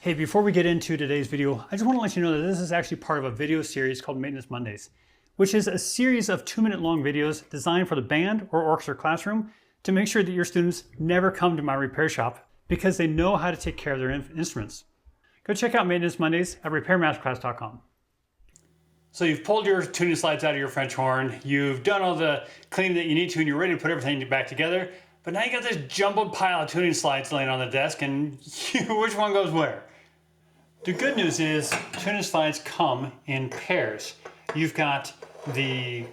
Hey, before we get into today's video, I just want to let you know that this is actually part of a video series called Maintenance Mondays, which is a series of 2-minute long videos designed for the band or orchestra classroom to make sure that your students never come to my repair shop because they know how to take care of their instruments. Go check out Maintenance Mondays at repairmasterclass.com. So you've pulled your tuning slides out of your French horn, you've done all the cleaning that you need to, and you're ready to put everything back together, but now you got this jumbled pile of tuning slides laying on the desk, and which one goes where? The good news is tuning slides come in pairs. You've got the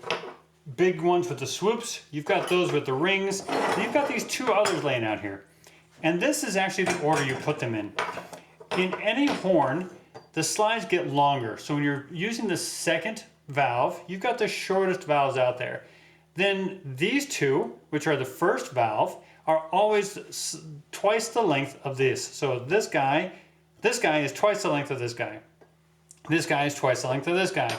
big ones with the swoops, you've got those with the rings, and you've got these two others laying out here. And this is actually the order you put them in. In any horn, the slides get longer. So when you're using the second valve, you've got the shortest valves out there. Then these two, which are the first valve, are always twice the length of this. So this guy is twice the length of this guy. This guy is twice the length of this guy.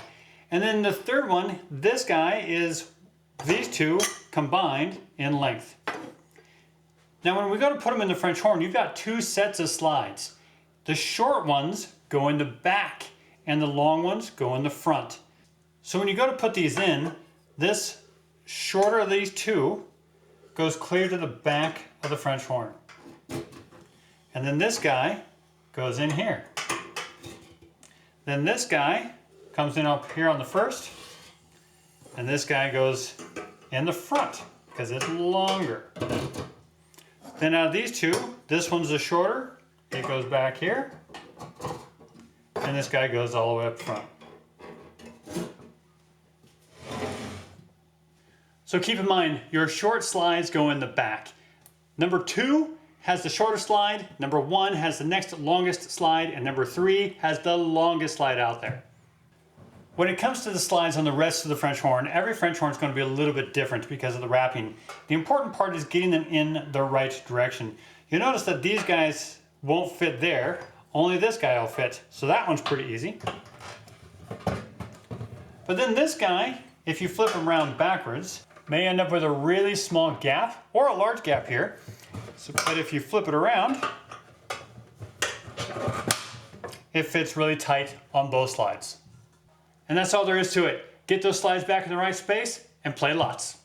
And then the third one, this guy is these two combined in length. Now when we go to put them in the French horn, you've got two sets of slides. The short ones go in the back and the long ones go in the front. So when you go to put these in, this shorter of these two goes clear to the back of the French horn. And then this guy goes in here. Then this guy comes in up here on the first, and this guy goes in the front because it's longer. Then out of these two, this one's the shorter, it goes back here, and this guy goes all the way up front. So keep in mind, your short slides go in the back. Number 2 has the shorter slide, number 1 has the next longest slide, and number 3 has the longest slide out there. When it comes to the slides on the rest of the French horn, every French horn is going to be a little bit different because of the wrapping. The important part is getting them in the right direction. You'll notice that these guys won't fit there, only this guy will fit, so that one's pretty easy. But then this guy, if you flip him around backwards, may end up with a really small gap or a large gap here. But if you flip it around, it fits really tight on both slides. And that's all there is to it. Get those slides back in the right space and play lots.